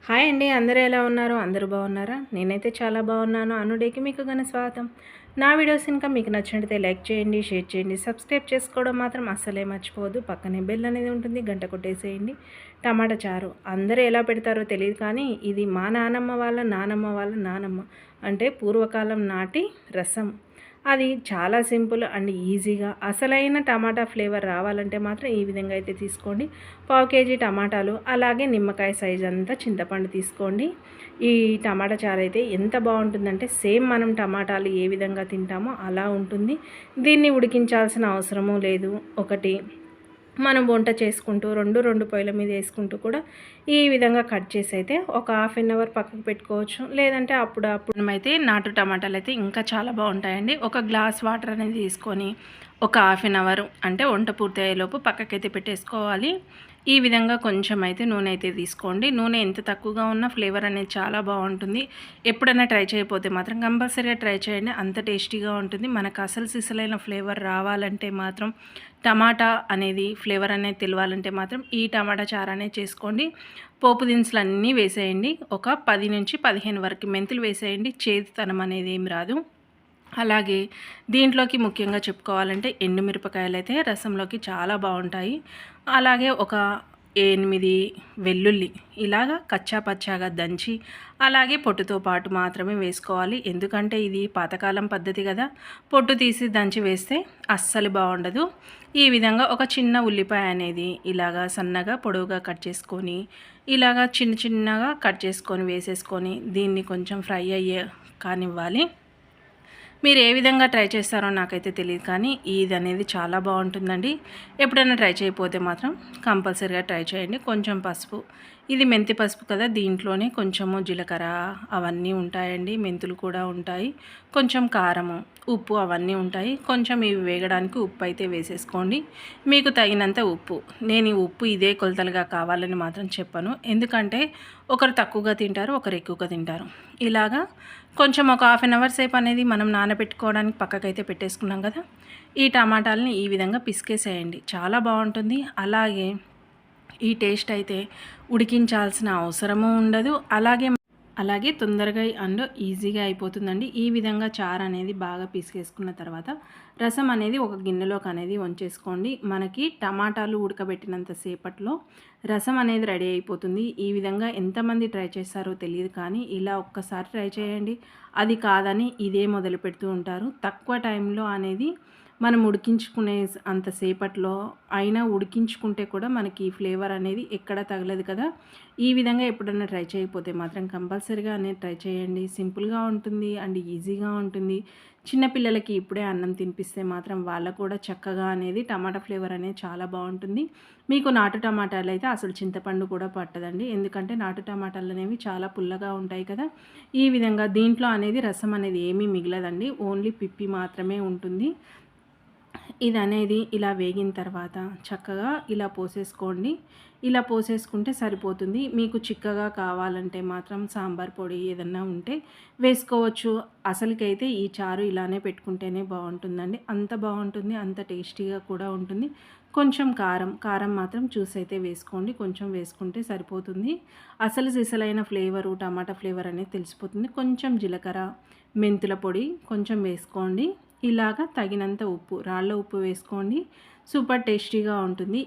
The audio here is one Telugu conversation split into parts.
హాయ్ అండి. అందరూ ఎలా ఉన్నారు? అందరూ బాగున్నారా? నేనైతే చాలా బాగున్నాను. అనుడేకి మీకు ఘన స్వాగతం. నా వీడియోస్ ఇంకా మీకు నచ్చినట్లయితే లైక్ చేయండి, షేర్ చేయండి, సబ్స్క్రైబ్ చేసుకోవడం మాత్రం అస్సలే మర్చిపోవద్దు. పక్కనే బెల్ అనేది ఉంటుంది, గంట కొట్టేసేయండి. టమాటా చారు అందరూ ఎలా పెడతారో తెలియదు కానీ ఇది మా నానమ్మ వాళ్ళ నానమ్మ వాళ్ళ నానమ్మ అంటే పూర్వకాలం నాటి రసం. అది చాలా సింపుల్ అండ్ ఈజీగా అసలైన టమాటా ఫ్లేవర్ రావాలంటే మాత్రం ఈ విధంగా అయితే తీసుకోండి. పావు కేజీ టమాటాలు, అలాగే నిమ్మకాయ సైజ్ అంతా చింతపండు తీసుకోండి. ఈ టమాటా చారు అయితే ఎంత బాగుంటుందంటే సేమ్ మనం టమాటాలు ఏ విధంగా తింటామో అలా ఉంటుంది. దీన్ని ఉడికించాల్సిన అవసరము లేదు. ఒకటి మనం వంట చేసుకుంటూ రెండు పొయ్యిల మీద వేసుకుంటూ కూడా ఈ విధంగా కట్ చేసి అయితే ఒక హాఫ్ అన్ అవర్ పక్కకు పెట్టుకోవచ్చు. లేదంటే అప్పుడు అయితే నాటు టమాటాలు అయితే ఇంకా చాలా బాగుంటాయండి. ఒక గ్లాస్ వాటర్ అనేది తీసుకొని ఒక హాఫ్ అన్ అవర్ అంటే వంట పూర్తయ్యేలోపు పక్కకైతే పెట్టేసుకోవాలి. ఈ విధంగా కొంచెం అయితే నూనె అయితే తీసుకోండి. నూనె ఎంత తక్కువగా ఉన్నా ఫ్లేవర్ అనేది చాలా బాగుంటుంది. ఎప్పుడైనా ట్రై చేయకపోతే మాత్రం కంపల్సరీగా ట్రై చేయండి. అంత టేస్టీగా ఉంటుంది. మనకు అసలు సిసలైన ఫ్లేవర్ రావాలంటే మాత్రం టమాటా అనేది ఫ్లేవర్ అనేది తెలియాలంటే మాత్రం ఈ టమాటా చారు అనేది చేసుకోండి. పోపు దినుసులు అన్నీ వేసేయండి. ఒక 10 నుంచి 15 వరకు మెంతులు వేసేయండి. చేదుతనం అనేది ఏం రాదు. అలాగే దీంట్లోకి ముఖ్యంగా చెప్పుకోవాలంటే ఎండుమిరపకాయలు అయితే రసంలోకి చాలా బాగుంటాయి. అలాగే ఒక 8 వెల్లుల్లి ఇలాగా కచ్చా పచ్చాగా దంచి అలాగే పొట్టుతో పాటు మాత్రమే వేసుకోవాలి. ఎందుకంటే ఇది పాతకాలం పద్ధతి కదా, పొట్టు తీసి దంచి వేస్తే అస్సలు బాగుండదు. ఈ విధంగా ఒక చిన్న ఉల్లిపాయ అనేది ఇలాగా సన్నగా పొడవుగా కట్ చేసుకొని ఇలాగా చిన్నగా కట్ చేసుకొని వేసేసుకొని దీన్ని కొంచెం ఫ్రై అయ్యే కానివ్వాలి. మీరు ఏ విధంగా ట్రై చేస్తారో నాకైతే తెలియదు కానీ ఇది అనేది చాలా బాగుంటుందండి. ఎప్పుడైనా ట్రై చేయకపోతే మాత్రం కంపల్సరీగా ట్రై చేయండి. కొంచెం పసుపు, ఇది మెంతి పసుపు కదా, దీంట్లోనే కొంచెము జీలకర్ర అవన్నీ ఉంటాయండి, మెంతులు కూడా ఉంటాయి, కొంచెం కారము, ఉప్పు అవన్నీ ఉంటాయి. కొంచెం ఇవి వేగడానికి ఉప్పు అయితే వేసేసుకోండి, మీకు తగినంత ఉప్పు. నేను ఈ ఉప్పు ఇదే కొలతలుగా కావాలని మాత్రం చెప్పను, ఎందుకంటే ఒకరు తక్కువగా తింటారు, ఒకరు ఎక్కువగా తింటారు. ఇలాగా కొంచెం ఒక హాఫ్ అన్ అవర్ సేపు అనేది మనం నానబెట్టుకోవడానికి పక్కకైతే పెట్టేసుకున్నాం కదా, ఈ టమాటాలని ఈ విధంగా పిసికేసేయండి, చాలా బాగుంటుంది. అలాగే ఈ టేస్ట్ అయితే ఉడికించాల్సిన అవసరము ఉండదు. అలాగే తొందరగా అండ్ ఈజీగా అయిపోతుందండి. ఈ విధంగా చారు అనేది బాగా పిసికేసుకున్న తర్వాత రసం అనేది ఒక గిన్నెలోకి అనేది వంచేసుకోండి. మనకి టమాటాలు ఉడకబెట్టినంత సేపట్లో రసం అనేది రెడీ అయిపోతుంది. ఈ విధంగా ఎంతమంది ట్రై చేస్తారో తెలియదు కానీ ఇలా ఒక్కసారి ట్రై చేయండి. అది కాదని ఇదే మొదలు పెడుతూ ఉంటారు. తక్కువ టైంలో అనేది మనం ఉడికించుకునే అంతసేపట్లో అయినా ఉడికించుకుంటే కూడా మనకి ఫ్లేవర్ అనేది ఎక్కడ తగలదు కదా. ఈ విధంగా ఎప్పుడైనా ట్రై చేయకపోతే మాత్రం కంపల్సరీగా అనేది ట్రై చేయండి. సింపుల్గా ఉంటుంది అండ్ ఈజీగా ఉంటుంది. చిన్నపిల్లలకి ఇప్పుడే అన్నం తినిపిస్తే మాత్రం వాళ్ళకు కూడా చక్కగా అనేది టమాటా ఫ్లేవర్ అనేది చాలా బాగుంటుంది. మీకు నాటు టమాటాలు అయితే అసలు చింతపండు కూడా పట్టదండి, ఎందుకంటే నాటు టమాటాలు అనేవి చాలా పుల్లగా ఉంటాయి కదా. ఈ విధంగా దీంట్లో అనేది రసం అనేది ఏమీ మిగలదండి, ఓన్లీ పిప్పి మాత్రమే ఉంటుంది. ఇది అనేది ఇలా వేగిన తర్వాత చక్కగా ఇలా పోసేసుకోండి. ఇలా పోసేసుకుంటే సరిపోతుంది. మీకు చిక్కగా కావాలంటే మాత్రం సాంబార్ పొడి ఏదన్నా ఉంటే వేసుకోవచ్చు. అసలుకైతే ఈ చారు ఇలానే పెట్టుకుంటేనే బాగుంటుందండి, అంత బాగుంటుంది, అంత టేస్టీగా కూడా ఉంటుంది. కొంచెం కారం మాత్రం చూసి అయితే వేసుకోండి, కొంచెం వేసుకుంటే సరిపోతుంది. అసలు సిసలైన ఫ్లేవరు టమాటా ఫ్లేవర్ అనేది తెలిసిపోతుంది. కొంచెం జీలకర్ర, మెంతుల పొడి కొంచెం వేసుకోండి. ఇలాగా తగినంత ఉప్పు, రాళ్ళ ఉప్పు వేసుకోండి, సూపర్ టేస్టీగా ఉంటుంది.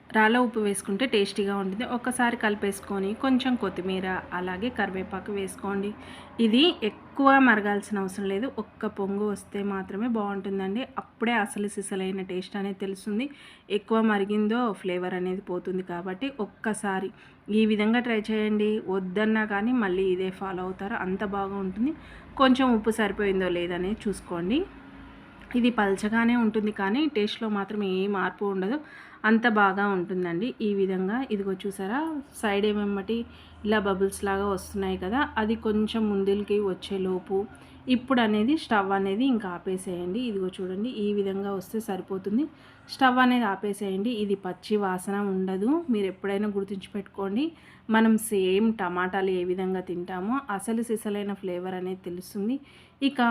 రాళ్ళ ఉప్పు వేసుకుంటే టేస్టీగా ఉంటుంది. ఒక్కసారి కలిపేసుకొని కొంచెం కొత్తిమీర అలాగే కరివేపాకు వేసుకోండి. ఇది ఎక్కువ మరగాల్సిన అవసరం లేదు, ఒక్క పొంగు వస్తే మాత్రమే బాగుంటుందండి. అప్పుడే అసలు సిసలైన టేస్ట్ అనేది తెలుస్తుంది. ఎక్కువ మరిగిందో ఫ్లేవర్ అనేది పోతుంది. కాబట్టి ఒక్కసారి ఈ విధంగా ట్రై చేయండి. వద్దన్నా కానీ మళ్ళీ ఇదే ఫాలో అవుతారు, అంత బాగా ఉంటుంది. కొంచెం ఉప్పు సరిపోయిందో లేదనేది చూసుకోండి. ఇది పల్చగానే ఉంటుంది కానీ టేస్ట్లో మాత్రం ఏ మార్పు ఉండదు, అంత బాగా ఉంటుందండి. ఈ విధంగా ఇదిగో చూసారా, సైడ్ ఏమేమటి ఇలా బబుల్స్ లాగా వస్తున్నాయి కదా, అది కొంచెం ముందుకి వచ్చేలోపు ఇప్పుడు అనేది స్టవ్ అనేది ఇంకా ఆపేసేయండి. ఇదిగో చూడండి, ఈ విధంగా వస్తే సరిపోతుంది. స్టవ్ అనేది ఆపేసేయండి. ఇది పచ్చి వాసన ఉండదు. మీరు ఎప్పుడైనా గుర్తుంచుపెట్టుకోండి, మనం సేమ్ టమాటాలు ఏ విధంగా తింటామో అసలు సిసలైన ఫ్లేవర్ అనేది తెలుస్తుంది. ఇక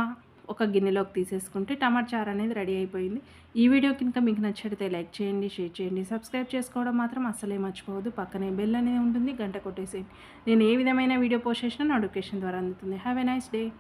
ఒక గిన్నెలోకి తీసేసుకుంటే టమాటా చారు అనేది రెడీ అయిపోయింది. ఈ వీడియో కనుక మీకు నచ్చితే లైక్ చేయండి, షేర్ చేయండి, సబ్స్క్రైబ్ చేసుకోవడం మాత్రం అస్సలే మర్చిపోవద్దు. పక్కనే బెల్ అనేది ఉంటుంది, గంట కొట్టేసేయండి. నేను ఏ విధమైన వీడియో పోస్ట్ చేసినా నోటిఫికేషన్ ద్వారా అందుతుంది. Have a nice day.